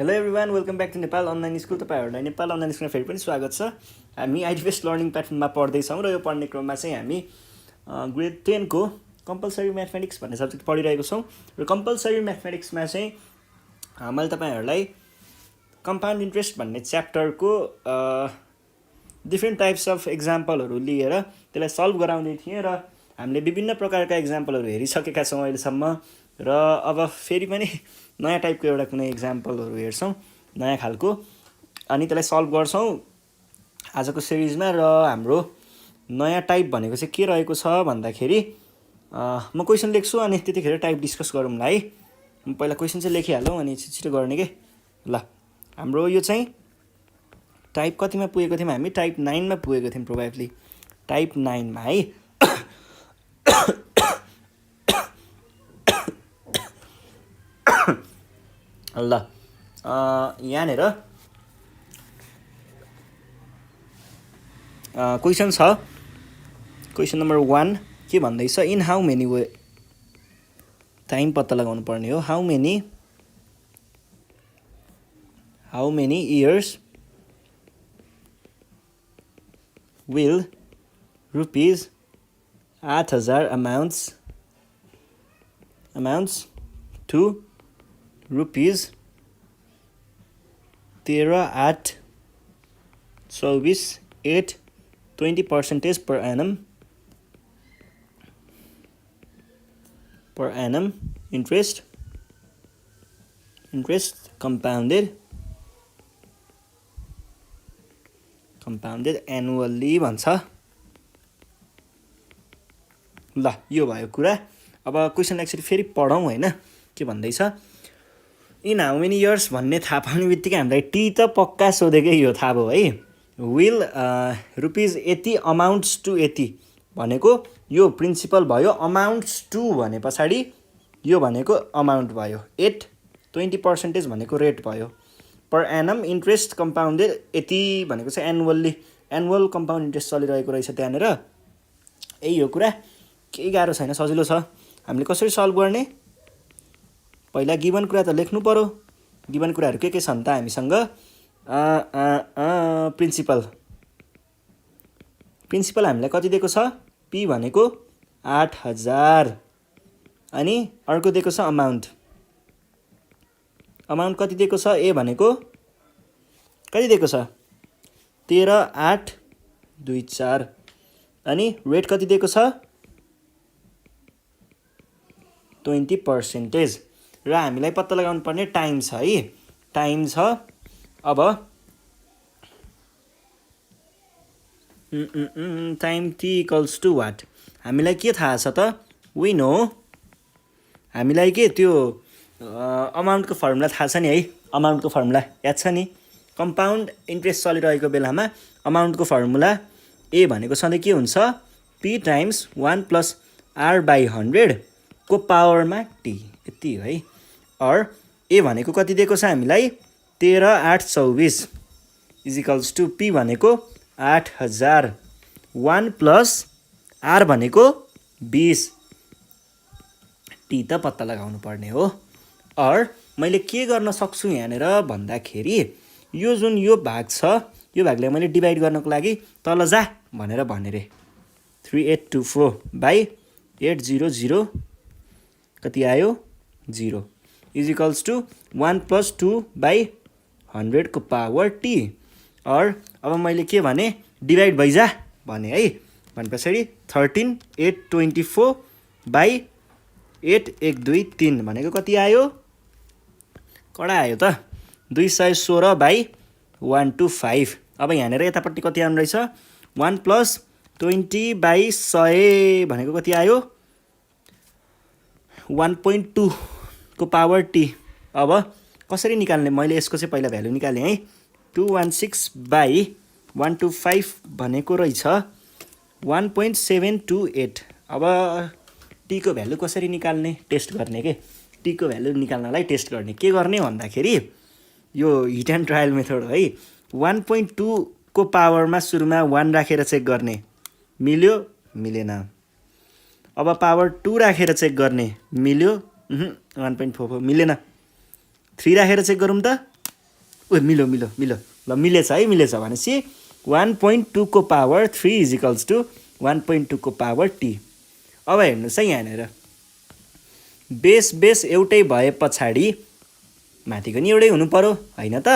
Hello everyone, welcome back to Nepal online school. तपाईँहरूलाई Nepal online स्कुलमा फेरि पनि स्वागत छ। हामी आइडिबेस्ट लर्निङ प्लेटफर्ममा पढ्दैछौँ र यो पढ्ने क्रममा चाहिँ हामी ग्रेड 10 को कम्पलसरी म्याथमेटिक्स भन्ने सब्जेक्ट पढिरहेको छौँ। र कम्पलसरी म्याथमेटिक्समा चाहिँ मैले तपाईँहरूलाई कम्पाउन्ड इन्ट्रेस्ट भन्ने च्याप्टरको डिफ्रेन्ट टाइप्स अफ एक्जाम्पलहरू लिएर त्यसलाई सल्भ गराउँदै थिएँ र हामीले विभिन्न प्रकारका एक्जाम्पलहरू हेरिसकेका छौँ अहिलेसम्म। र अब फेरि पनि नयाँ टाइपको एउटा कुनै एक्जाम्पलहरू हेर्छौँ नयाँ खालको, अनि त्यसलाई सल्भ गर्छौँ आजको सिरिजमा। र हाम्रो नयाँ टाइप भनेको चाहिँ के रहेको छ भन्दाखेरि म क्वेसन लेख्छु अनि त्यतिखेर टाइप डिस्कस गरौँला है। म पहिला क्वेसन चाहिँ लेखिहालौँ अनि छिटो गर्ने के। ल, हाम्रो यो चाहिँ टाइप कतिमा पुगेको थियौँ हामी? टाइप 9मा पुगेको थियौँ प्रोभाब्ली। टाइप 9मा है। ल, यहाँनिर क्वेसन छ। क्वेसन नम्बर 1 के भन्दैछ? In how many way, time पत्ता लगाउनु पर्ने हो। How many years will rupees 8,000 amounts to rupees 13/8/24 8 20% per annum interest compounded annually भन्छ। ल, यो भयो कुरा। अब क्वेसनलाई एकचोटि फेरि पढौँ होइन, के भन्दैछ? इन हाउ मेनी इयर्स भन्ने थाहा पाउने बित्तिकै हामीलाई टी त पक्का सोधेकै, यो थाहा भयो है। विल रुपिज यति अमाउन्ट्स टु यति भनेको यो प्रिन्सिपल भयो। अमाउन्ट्स टु भने पछाडि यो भनेको अमाउन्ट भयो। 8 20% भनेको रेट भयो। पर एनम इन्ट्रेस्ट कम्पाउन्डेड यति भनेको चाहिँ एनुअल कम्पाउन्ड इन्ट्रेस्ट चलिरहेको रहेछ त्यहाँनिर। यो कुरा केही गाह्रो छैन, सजिलो छ। हामीले कसरी सल्भ गर्ने? पहिला गिभन कुरा त लेख्नु पर्यो। गिभन कुराहरू के छन् त हामीसँग? प्रिन्सिपल हामीलाई कति दिएको छ? पी भनेको 8,000 अनि अर्को दिएको छ अमाउन्ट कति दिएको छ? ए भनेको कति दिएको छ? 13/8/24 अनि रेट कति दिएको छ? 20%। र हामीलाई पत्ता लगाउनु पर्ने टाइम छ है। टाइम छ। अब time T equals to what? हामीलाई के थाहा छ त? We know. हामीलाई के त्यो अमाउन्टको फर्मुला थाहा छ नि है। अमाउन्टको फर्मुला याद छ नि? कम्पाउन्ड इन्ट्रेस्ट चलिरहेको बेलामा अमाउन्टको फर्मुला ए भनेको सधैँ के हुन्छ? पी टाइम्स 1 + r/100 को पावरमा टी, यति हो है। और ए भनेको कति दिएको छ हामीलाई? 13/8/24 इजिकल्स टु पी भनेको 8,000 1 + r भनेको 20 टी त पत्ता लगाउनु पर्ने हो। और मैले के गर्न सक्छु यहाँनिर भन्दाखेरि यो जुन यो भाग छ, यो भागलाई मैले डिभाइड गर्नको लागि तल जा भनेर भने रे। 3824/800 कति आयो? 0 इजिकल्स टु 1 + 2/100 को पावर टी। और अब मैले के भने? डिभाइड भइजा भने है। भने पछाडि 13 824/8 1 2 3 भनेको कति आयो? कडा आयो त, 216/125। अब यहाँनिर यतापट्टि कति आउनु रहेछ? 1 + 20/100 भनेको कति आयो? 1.2 को पावर टी। अब कसरी निकाल्ने? मैले यसको चाहिँ पहिला भ्यालु निकालेँ है। 216/125 भनेको रहेछ 1.728। अब टीको भ्यालु कसरी निकाल्ने? टेस्ट गर्ने के। टीको भ्यालु निकाल्नलाई टेस्ट गर्ने के गर्ने भन्दाखेरि यो हिट एन्ड ट्रायल मेथड है। 1.2 को पावरमा सुरुमा 1 राखेर चेक गर्ने, मिल्यो? मिलेन। अब पावर 2 राखेर चेक गर्ने, मिल्यो? 1.44 मिलेन। 3 राखेर चेक गरौँ त, मिल्यो मिल्यो मिल्यो ल मिलेछ है मिलेछ भनेपछि 1.2 को पावर 3 इज इक्वल्स टु 1.2 को पावर टी। अब हेर्नुहोस् है यहाँनिर बेस बेस एउटै भए पछाडि माथिको नि एउटै हुनु पर्यो होइन त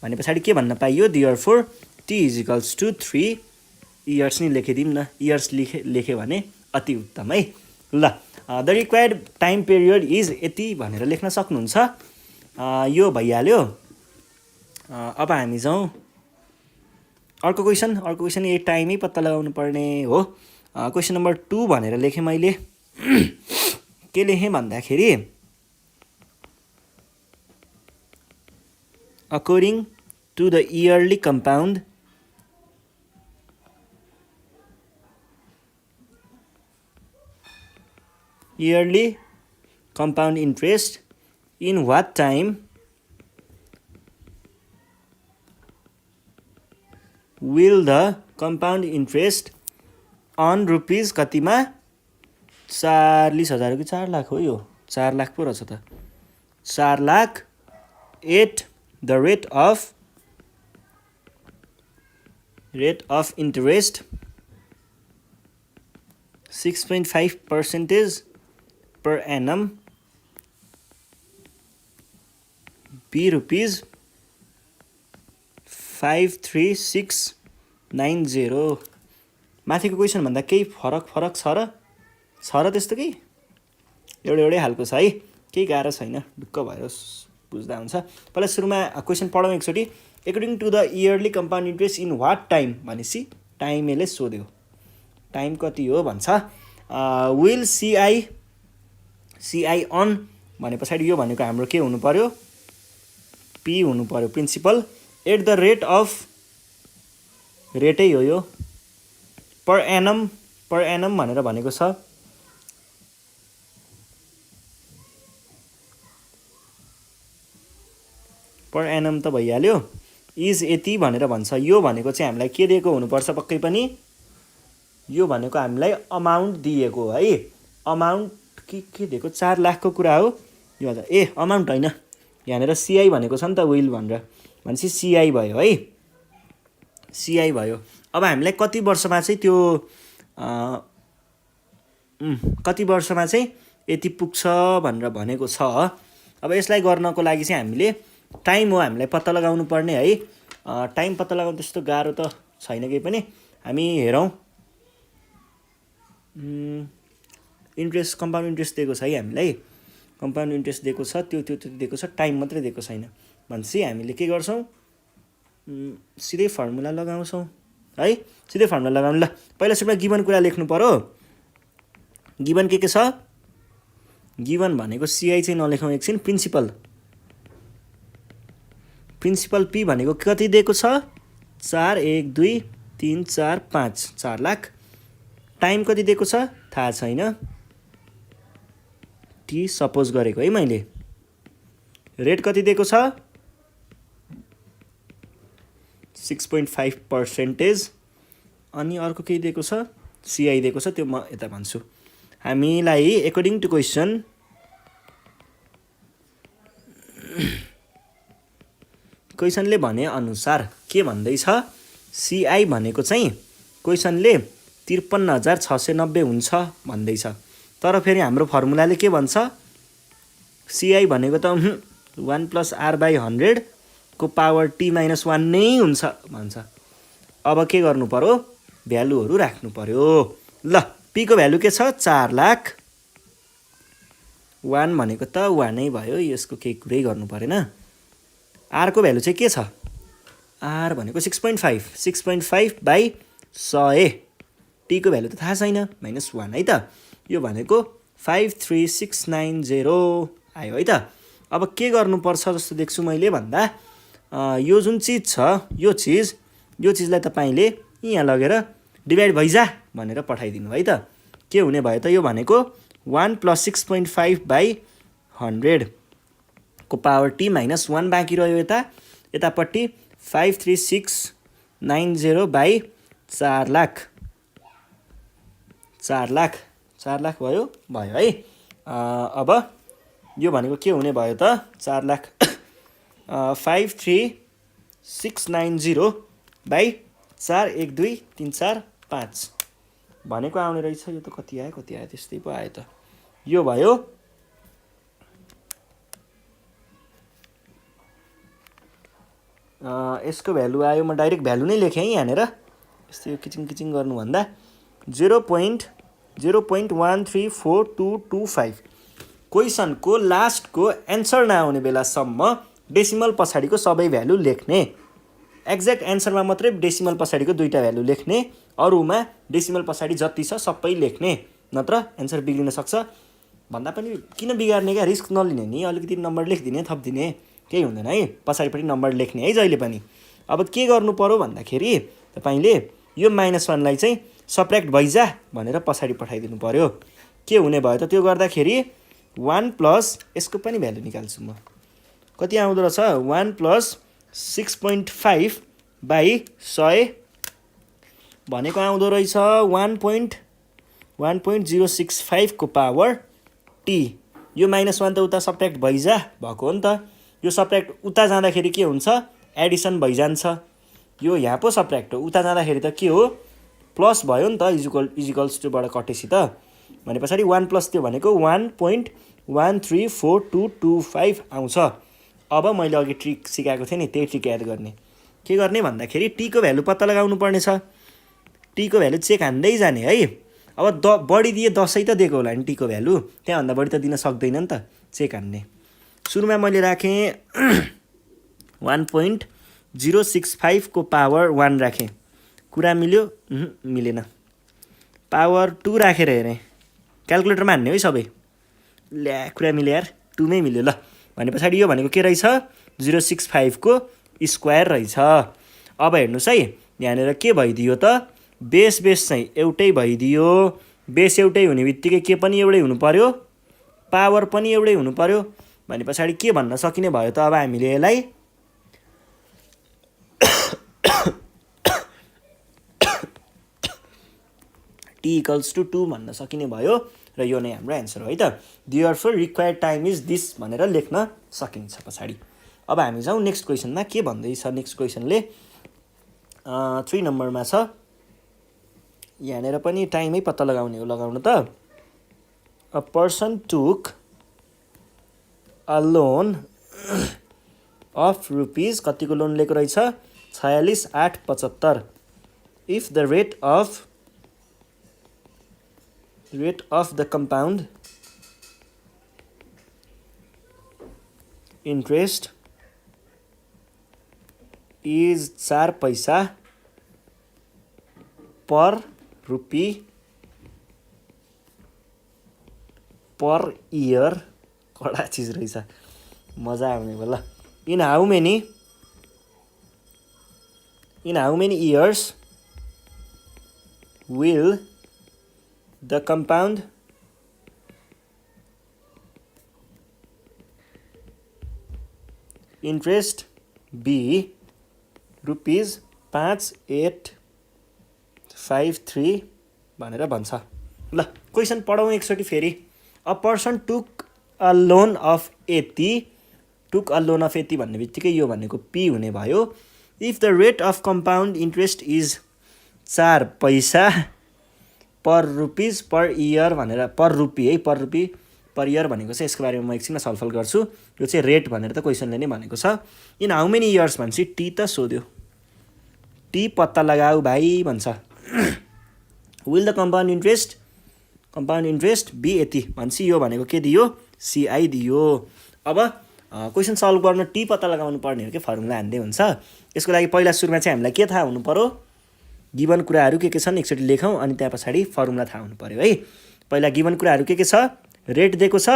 भने पछाडि के भन्न पाइयो therefore T is equals to 3 years नि लेखिदिउँ न इयर्स लेख्यो भने अति उत्तम है। ल the required time period is यति भनेर लेख्न सक्नुहुन्छ। यो भइहाल्यो। अब हामी जाउँ अर्को क्वेसन यही टाइमै पत्ता लगाउनु पर्ने हो। क्वेसन नम्बर 2 भनेर लेखेँ मैले। के लेखेँ भन्दाखेरि according to the yearly compound interest in what time will the compound interest on rupees कतिमा 40,000 कि 4 लाख हो यो 4 लाख पो रहेछ त 4 lakh at the rate of interest 6.5% per annum be rupees 53690। माथिको क्वेसन भन्दा केही फरक छ र त्यस्तो केही एउटै खालको छ है केही गाह्रो छैन ढुक्क भएर बुझ्दा हुन्छ। पहिला सुरुमा क्वेसन पढौँ एकचोटि। According to the yearly compound interest in what time भनेपछि टाइमले सोध्यो टाइम कति हो भन्छ। विल सिआई अन भने पछाडि यो भनेको हाम्रो के हुनु पर्यो पी हुनु पर्यो प्रिन्सिपल एट द रेटै हो यो पर एनम भनेर भनेको छ। पर एनम त भइहाल्यो इज यति भनेर भन्छ। यो भनेको चाहिँ हामीलाई के दिएको हुनुपर्छ पक्कै पनि यो भनेको हामीलाई अमाउन्ट दिएको हो है। अमाउन्ट के दिएको 4 लाखको कुरा हो यो अमाउन्ट होइन यहाँनिर सिआई भनेको छ नि त विल भनेर भनेपछि सिआई भयो है सिआई भयो। अब हामीलाई कति वर्षमा चाहिँ त्यो कति वर्षमा चाहिँ यति पुग्छ भनेर भनेको छ। अब यसलाई गर्नको लागि चाहिँ हामीले टाइम हो हामीलाई पत्ता लगाउनु पर्ने है। टाइम पत्ता लगाउनु त्यस्तो गाह्रो त छैन केही पनि। हामी हेरौँ इन्ट्रेस्ट कम्पाउन्ड इन्ट्रेस्ट दिएको छ है हामीलाई कम्पाउन्ड इन्ट्रेस्ट दिएको छ त्यो दिएको छ टाइम मात्रै दिएको छैन भनेपछि हामीले के गर्छौँ सिधै फर्मुला लगाउँछौँ है सिधै फर्मुला लगाउनु। ल पहिला सुरुमा गिभन कुरा लेख्नु पर्यो। गिभन के छ गिभन भनेको सिआई चाहिँ नलेखौँ एकछिन प्रिन्सिपल पी भनेको कति दिएको छ 4 1 2 3 4 5 4 लाख। टाइम कति दिएको छ थाहा छैन टी सपोज गरेको है मैले। रेट कति दिएको छ 6.5% अनि अर्को केही दिएको छ सिआई दिएको छ त्यो म यता भन्छु। हामीलाई एकर्डिङ टु क्वेसनले भने अनुसार के भन्दैछ सिआई भनेको चाहिँ क्वेसनले 53,690 हुन्छ भन्दैछ। तर फेरि हाम्रो फर्मुलाले के भन्छ सिआई भनेको त 1 + r/100 को पावर t - 1 नै हुन्छ भन्छ। अब के गर्नु पर्यो भ्यालुहरू राख्नु पर्यो। ल पी को भ्यालु के छ 4 लाख 1 भनेको त 1 नै भयो यसको केही कुरै गर्नु परेन। आर को भ्यालु चाहिँ के छ आर भनेको 6.5/100 टी को भ्यालु त थाहा छैन -1 है त यो भनेको 53690 आयो है त। अब के गर्नुपर्छ जस्तो देख्छु मैले भन्दा यो जुन चिज छ यो चिजलाई तपाईँले यहाँ लगेर डिभाइड भइजा भनेर पठाइदिनु है त। के हुने भयो त यो भनेको 1 + 6.5/100 को पावर t - 1 बाँकी रह्यो यतापट्टि 53690/4 लाख 4 लाख भयो है। अब यो भनेको के हुने भयो त 4 लाख 53690 690 बाई 4 1 2 3 4 5 भनेको आउने रहेछ। यो त कति आयो त्यस्तै पो आयो त। यो भयो यसको भ्यालु आयो, म डाइरेक्ट भ्यालु नै लेखेँ है यहाँनिर, यस्तो यो किचिङ गर्नुभन्दा 0.1342225। क्वेसनको लास्टको एन्सर नआउने बेलासम्म डेसिमल पछाडिको सबै भ्यालु लेख्ने। एक्ज्याक्ट एन्सरमा मात्रै डेसिमल पछाडिको दुईवटा भ्यालु लेख्ने, अरूमा डेसिमल पछाडि जति छ सबै लेख्ने, नत्र एन्सर बिग्रिन सक्छ। भन्दा पनि किन बिगार्ने क्या, रिस्क नलिने नि, अलिकति नम्बर लेखिदिने थपिदिने, केही हुँदैन है, पछाडिपट्टि नम्बर लेख्ने है जहिले पनि। अब के गर्नु पर्यो भन्दाखेरि तपाईँले यो -1 लाई चाहिँ सब्ट्र्याक्ट भइजा भनेर पछाडि पठाइदिनु पर्यो। के हुने भयो त त्यो गर्दाखेरि 1 प्लस यसको पनि भ्यालु निकाल्छु म, कति आउँदो रहेछ 1 प्लस 6.5 बाई 100 भनेको आउँदो रहेछ 1.065 को पावर टी। यो -1 त उता सब्ट्र्याक्ट भइजा भएको हो नि त। यो सब्ट्र्याक्ट उता जाँदाखेरि के हुन्छ, एडिसन भइजान्छ। यो यहाँ पो सब्ट्र्याक्ट हो, उता जाँदाखेरि त के हो, प्लस भयो नि त, इजिकल्स टुबाट कटेपछि त। भने पछाडि 1 प्लस त्यो भनेको 1.1342225 आउँछ। अब मैले अघि ट्रिक सिकाएको थिएँ नि, त्यही ट्रिक याद गर्ने। के गर्ने भन्दाखेरि टीको भ्यालु पत्ता लगाउनु पर्नेछ। टीको भ्यालु चेक हान्दै जाने है। अब बढी दिए 10 त दिएको होला नि टीको भ्यालु, त्यहाँभन्दा बढी त दिन सक्दैन नि त, चेक हान्ने। सुरुमा मैले राखेँ 1.065 को पावर 1 राखेँ, कुरा मिल्यो? मिलेन। पावर 2 राखेर हेरेँ, क्यालकुलेटरमा हान्ने है सबै, ल्या कुरा मिल्यो यार, 2 मै मिल्यो ल। भने पछाडि यो भनेको के रहेछ, 065 को स्क्वायर रहेछ। अब हेर्नुहोस् है, यहाँनिर के भइदियो त, बेस चाहिँ एउटै भइदियो। बेस एउटै हुने बित्तिकै के पनि एउटै हुनु पर्यो, पावर पनि एउटै हुनु पर्यो। भने पछाडि के भन्न सकिने भयो त अब हामीले यसलाई t इक्वल्स टु 2 भन्न सकिने भयो, र यो नै हाम्रो एन्सर हो है त। Therefore required time is this भनेर लेख्न सकिन्छ पछाडि। अब हामी जाउँ नेक्स्ट क्वेसनमा। के भन्दैछ नेक्स्ट क्वेसनले, 3 नम्बरमा छ। यहाँनिर पनि टाइमै पत्ता लगाउने हो, लगाउनु त। A person took a loan of rupees, कतिको लोन लिएको रहेछ, 46,875। If the rate of the compound interest is 4 पैसा पर रुपी पर इयर, कडा चिज रहेछ, मजा आउने भयो ल। In how many years will the compound interest be rupees 5853 भनेर भन्छ। ल क्वेसन पढौँ एकचोटि फेरि। A person took a loan of यति, टुक अ लोन अफ यति भन्ने बित्तिकै यो भनेको पी हुने भयो। If the rate of compound interest is 4 पैसा पर रुपिज पर इयर भनेर, पर रुपी है, पर रुपी पर इयर भनेको चाहिँ यसको बारेमा म एकछिनमा छलफल गर्छु। यो चाहिँ रेट भनेर त क्वेसनले नै भनेको छ। इन हाउ मेनी इयर्स भन्छ, टी त सोध्यो, टी पत्ता लगाऊ भाइ भन्छ। Will the compound interest be यति भन्छ, यो भनेको के दियो, सिआई दियो। अब क्वेसन सल्भ गर्न टी पत्ता लगाउनु पर्ने हो कि फर्मुला हान्दै हुन्छ। यसको लागि पहिला सुरुमा चाहिँ हामीलाई के थाहा हुनु पर्यो, गिभन कुराहरू के छन् एकचोटि लेखौँ, अनि त्यहाँ पछाडि फर्मुला थाहा हुनु पर्यो है। पहिला गिभन कुराहरू के छ, रेट दिएको छ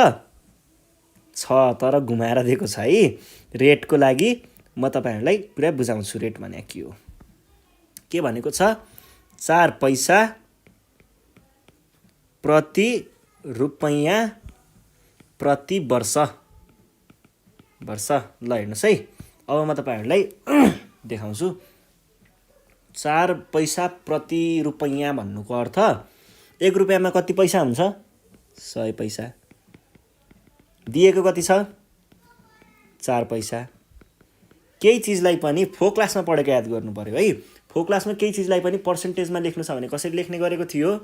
तर घुमाएर दिएको छ है। रेटको लागि म तपाईँहरूलाई पुरा बुझाउँछु, रेट भने के हो। के भनेको छ, 4 पैसा प्रति रुपैयाँ प्रति वर्ष। ल हेर्नुहोस् है, अब म तपाईँहरूलाई देखाउँछु। 4 पैसा प्रति रुपैयाँ भन्नुको अर्थ 1 रुपियाँमा कति पैसा हुन्छ, 100 पैसा। दिएको कति छ, 4 पैसा। केही चिजलाई पनि फो क्लासमा पढेको याद गर्नु पर्यो है। फो क्लासमा केही चिजलाई पनि पर्सेन्टेजमा लेख्नु छ भने कसरी लेख्ने गरेको थियो?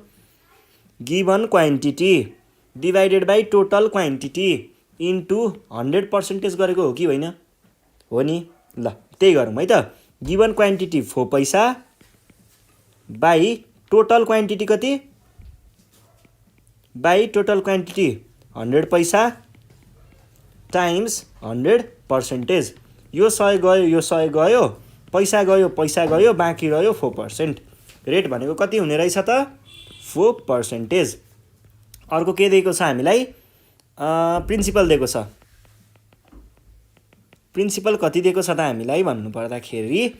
Given quantity divided by total quantity into 100% गरेको हो कि होइन? हो नि। ल त्यही गरौँ है त। गिभन क्वान्टिटी 4 पैसा बाई टोटल क्वान्टिटी कति? बाई टोटल क्वान्टिटी 100 पैसा टाइम्स 100%। यो 100 गयो, यो 100 गयो, पैसा गयो, बाँकी रह्यो 4%। रेट भनेको कति हुने रहेछ त? 4%। अर्को के दिएको छ हामीलाई? प्रिन्सिपल दिएको छ। प्रिन्सिपल कति दिएको छ त हामीलाई भन्नु पर्दाखेरि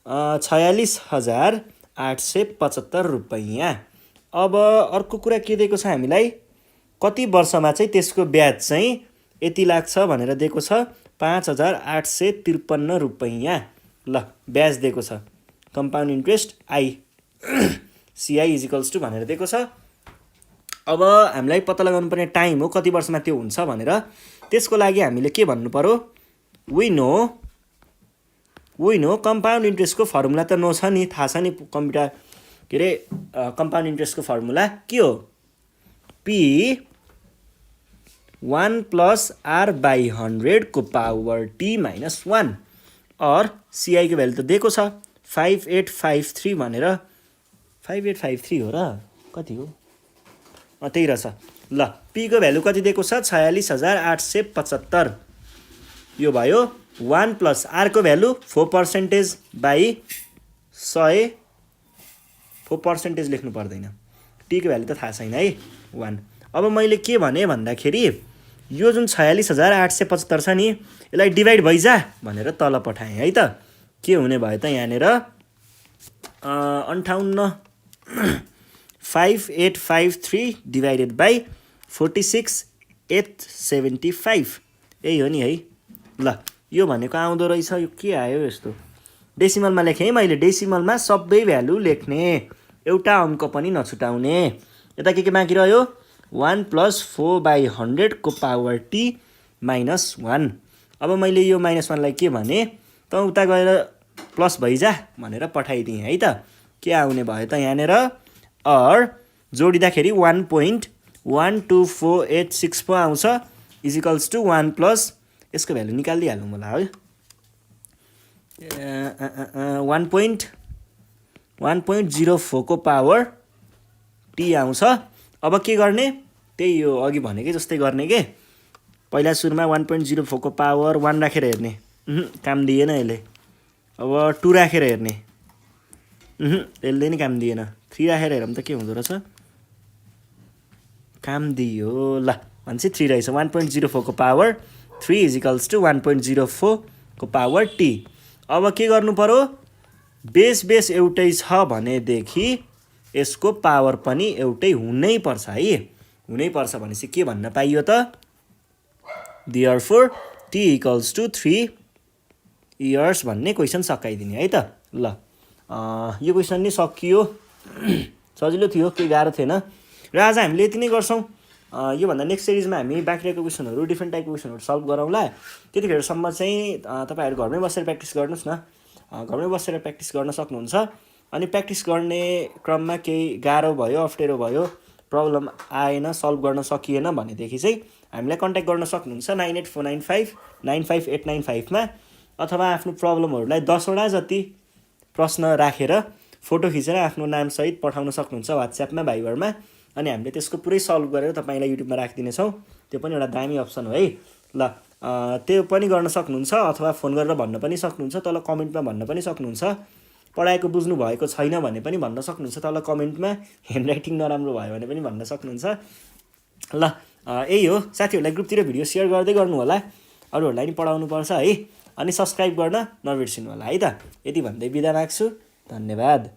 46,875 रुपैयाँ। अब अर्को कुरा के दिएको छ हामीलाई? कति वर्षमा चाहिँ त्यसको ब्याज चाहिँ यति लाग्छ भनेर दिएको छ 5,853 रुपैयाँ। ल ब्याज दिएको छ। Compound interest I CI equals to भनेर दिएको छ। अब हामीलाई पत्ता लगाउनु पर्ने टाइम हो कति वर्षमा त्यो हुन्छ भनेर। त्यसको लागि हामीले के भन्नु पर्यो? वी नो कम्पाउन्ड इन्ट्रेस्टको फर्मुला त नो छ नि, थाहा छ नि। कम्प्युटर के अरे कम्पाउन्ड इन्ट्रेस्टको फर्मुला के हो? पी 1 + r/100 को पावर t - 1। और सिआई को भ्यालु त दिएको छ 5853 भनेर। 5853 हो र कति हो? त्यही रहेछ। ल पी को भ्यालु कति दिएको छ? 46,875। यो भयो 1 + r को भ्यालु 4% बाई 100। 4% लेख्नु पर्दैन। टी को भ्यालु त थाहा छैन है 1। अब मैले के भने भन्दाखेरि यो जुन 46,875 छ नि यसलाई डिभाइड भइजा भनेर तल पठाएँ है त। के हुने भयो त यहाँनिर 5853 डिभाइडेड बाई 46,875 यही हो नि है। ल यो भनेको आउँदो रहेछ। यो के आयो यस्तो? डेसिमलमा लेखेँ मैले। डेसिमलमा सबै भ्यालु लेख्ने, एउटा अङ्क पनि नछुटाउने। यता के बाँकी रह्यो? 1 + 4/100 को पावर t - 1। अब मैले यो -1 लाई के भने त उता गएर प्लस भइजा भनेर पठाइदिएँ है त। के आउने भयो त यहाँनिर? और जोडिँदाखेरि 1.12486 पो आउँछ इजिकल्स टु 1 + यसको भ्यालु निकालिदिइहाल्नु होला है। 1.04 को पावर t आउँछ। अब के गर्ने? त्यही यो अघि भनेकै जस्तै गर्ने के। पहिला सुरुमा 1.04 को पावर 1 राखेर हेर्ने, काम दिएन यसले। अब 2 राखेर हेर्ने, यसले नि काम दिएन। 3 राखेर हेरौँ त के हुँदो रहेछ? काम दियो। ल भनेपछि 3 रहेछ। 1.04 को पावर 3 इजिकल्स टु 1.04 को पावर t। अब के गर्नु पर्यो? बेस एउटै छ भनेदेखि यसको पावर पनि एउटै हुनै पर्छ है। हुनै पर्छ भनेपछि के भन्न पाइयो त? Therefore t equals to 3 years भन्ने क्वेसन सकाइदिने है त। ल यो क्वेसन नि सकियो। सजिलो थियो, केही गाह्रो थिएन। र आज हामीले यति नै गर्छौँ। योभन्दा नेक्स्ट सिरिजमा हामी बाँकी रहेको क्वेसनहरू, डिफ्रेन्ट टाइपको क्वेसनहरू सल्भ गरौँला। त्यतिखेरसम्म चाहिँ तपाईँहरू घरमै बसेर प्र्याक्टिस गर्नुहोस् न। घरमै बसेर प्र्याक्टिस गर्न सक्नुहुन्छ। अनि प्र्याक्टिस गर्ने क्रममा केही गाह्रो भयो, अप्ठ्यारो भयो, प्रब्लम आएन, सल्भ गर्न सकिएन भनेदेखि चाहिँ हामीलाई कन्ट्याक्ट गर्न सक्नुहुन्छ 9849595895 मा। अथवा आफ्नो प्रब्लमहरूलाई 10 वटा जति प्रश्न राखेर फोटो खिचेर आफ्नो नामसहित पठाउन सक्नुहुन्छ वाट्सएपमा, भाइबरमा। अनि हामीले त्यसको पुरै सल्भ गरेर तपाईँलाई युट्युबमा राखिदिनेछौँ। त्यो पनि एउटा दामी अप्सन हो है। ल त्यो पनि गर्न सक्नुहुन्छ। अथवा फोन गरेर भन्न पनि सक्नुहुन्छ, तल कमेन्टमा भन्न पनि सक्नुहुन्छ। पढाएको बुझ्नु भएको छैन भने पनि भन्न सक्नुहुन्छ तल कमेन्टमा। ह्यान्डराइटिङ नराम्रो भयो भने पनि भन्न सक्नुहुन्छ। ल यही हो। साथीहरूलाई ग्रुपतिर भिडियो सेयर गर्दै गर्नु होला। अरूहरूलाई नि पढाउनुपर्छ है। अनि सब्सक्राइब गर्न नबिर्सिनु होला है त। यति भन्दै बिदा माग्छु। धन्यवाद।